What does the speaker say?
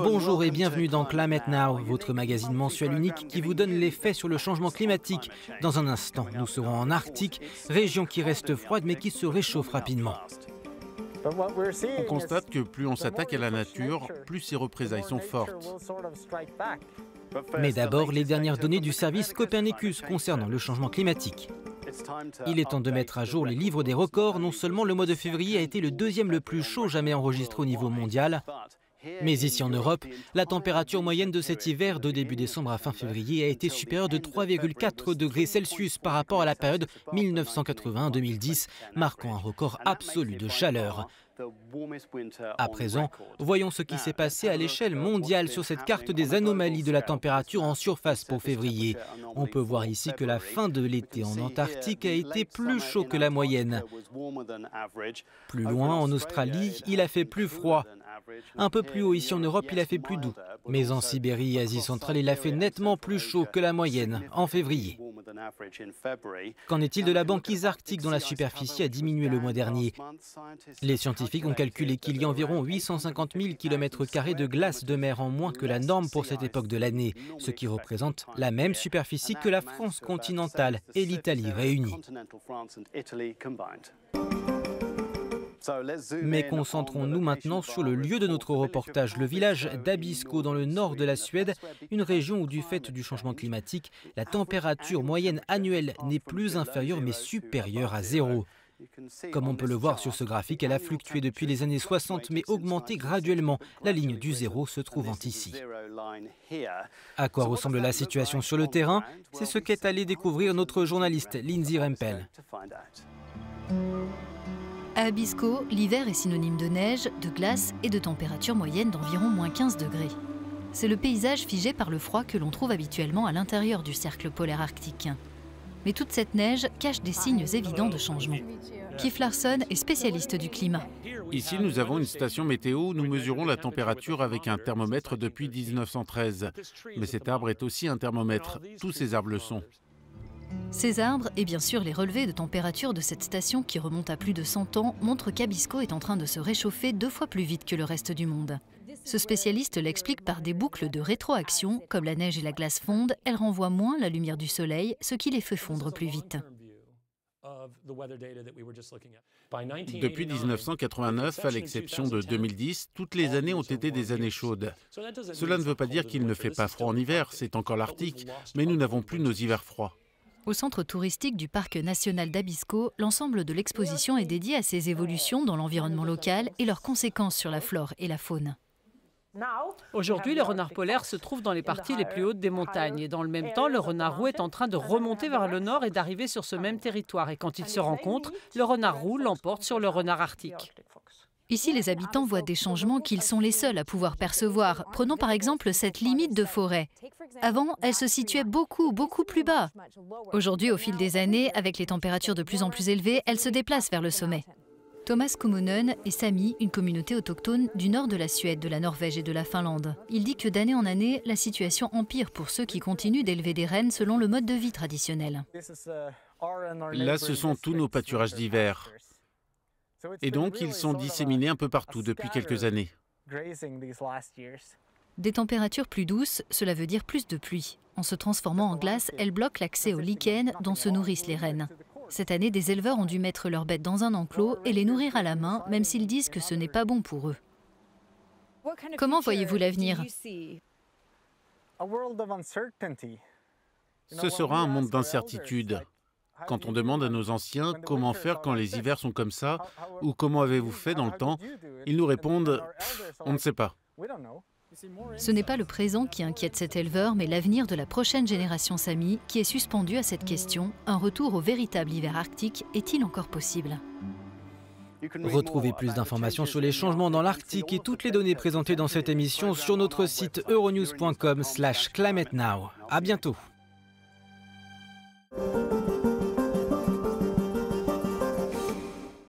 Bonjour et bienvenue dans Climate Now, votre magazine mensuel unique qui vous donne les faits sur le changement climatique. Dans un instant, nous serons en Arctique, région qui reste froide mais qui se réchauffe rapidement. On constate que plus on s'attaque à la nature, plus ces représailles sont fortes. Mais d'abord, les dernières données du service Copernicus concernant le changement climatique. Il est temps de mettre à jour les livres des records. Non seulement le mois de février a été le deuxième le plus chaud jamais enregistré au niveau mondial, mais ici en Europe, la température moyenne de cet hiver de début décembre à fin février a été supérieure de 3,4 degrés Celsius par rapport à la période 1980-2010, marquant un record absolu de chaleur. À présent, voyons ce qui s'est passé à l'échelle mondiale sur cette carte des anomalies de la température en surface pour février. On peut voir ici que la fin de l'été en Antarctique a été plus chaud que la moyenne. Plus loin, en Australie, il a fait plus froid. Un peu plus haut ici en Europe, il a fait plus doux. Mais en Sibérie et Asie centrale, il a fait nettement plus chaud que la moyenne en février. Qu'en est-il de la banquise arctique dont la superficie a diminué le mois dernier? Les scientifiques ont calculé qu'il y a environ 850 000 km² de glace de mer en moins que la norme pour cette époque de l'année, ce qui représente la même superficie que la France continentale et l'Italie réunies. Mais concentrons-nous maintenant sur le lieu de notre reportage, le village d'Abisko dans le nord de la Suède, une région où du fait du changement climatique, la température moyenne annuelle n'est plus inférieure mais supérieure à 0. Comme on peut le voir sur ce graphique, elle a fluctué depuis les années 60 mais augmenté graduellement, la ligne du zéro se trouvant ici. À quoi ressemble la situation sur le terrain? C'est ce qu'est allé découvrir notre journaliste Lindsay Rempel. À Abisko, l'hiver est synonyme de neige, de glace et de température moyenne d'environ moins 15 degrés. C'est le paysage figé par le froid que l'on trouve habituellement à l'intérieur du cercle polaire arctique. Mais toute cette neige cache des signes évidents de changement. Keith Larson est spécialiste du climat. Ici, nous avons une station météo où nous mesurons la température avec un thermomètre depuis 1913. Mais cet arbre est aussi un thermomètre. Tous ces arbres le sont. Ces arbres et bien sûr les relevés de température de cette station qui remonte à plus de 100 ans montrent qu'Abisko est en train de se réchauffer 2 fois plus vite que le reste du monde. Ce spécialiste l'explique par des boucles de rétroaction. Comme la neige et la glace fondent, elles renvoient moins la lumière du soleil, ce qui les fait fondre plus vite. Depuis 1989, à l'exception de 2010, toutes les années ont été des années chaudes. Cela ne veut pas dire qu'il ne fait pas froid en hiver, c'est encore l'Arctique, mais nous n'avons plus nos hivers froids. Au centre touristique du parc national d'Abisko, l'ensemble de l'exposition est dédié à ces évolutions dans l'environnement local et leurs conséquences sur la flore et la faune. Aujourd'hui, les renards polaires se trouvent dans les parties les plus hautes des montagnes. Et dans le même temps, le renard roux est en train de remonter vers le nord et d'arriver sur ce même territoire. Et quand ils se rencontrent, le renard roux l'emporte sur le renard arctique. Ici, les habitants voient des changements qu'ils sont les seuls à pouvoir percevoir. Prenons par exemple cette limite de forêt. Avant, elle se situait beaucoup plus bas. Aujourd'hui, au fil des années, avec les températures de plus en plus élevées, elle se déplace vers le sommet. Thomas Kummunen est Sami, une communauté autochtone du nord de la Suède, de la Norvège et de la Finlande. Il dit que d'année en année, la situation empire pour ceux qui continuent d'élever des rennes selon le mode de vie traditionnel. Là, ce sont tous nos pâturages d'hiver. Et donc, ils sont disséminés un peu partout depuis quelques années. Des températures plus douces, cela veut dire plus de pluie. En se transformant en glace, elle bloque l'accès aux lichens dont se nourrissent les rennes. Cette année, des éleveurs ont dû mettre leurs bêtes dans un enclos et les nourrir à la main, même s'ils disent que ce n'est pas bon pour eux. Comment voyez-vous l'avenir? Ce sera un monde d'incertitude. Quand on demande à nos anciens comment faire quand les hivers sont comme ça, ou comment avez-vous fait dans le temps, ils nous répondent « on ne sait pas ». Ce n'est pas le présent qui inquiète cet éleveur, mais l'avenir de la prochaine génération Sami qui est suspendu à cette question. Un retour au véritable hiver arctique est-il encore possible? Retrouvez plus d'informations sur les changements dans l'Arctique et toutes les données présentées dans cette émission sur notre site euronews.com/climatenow. À bientôt.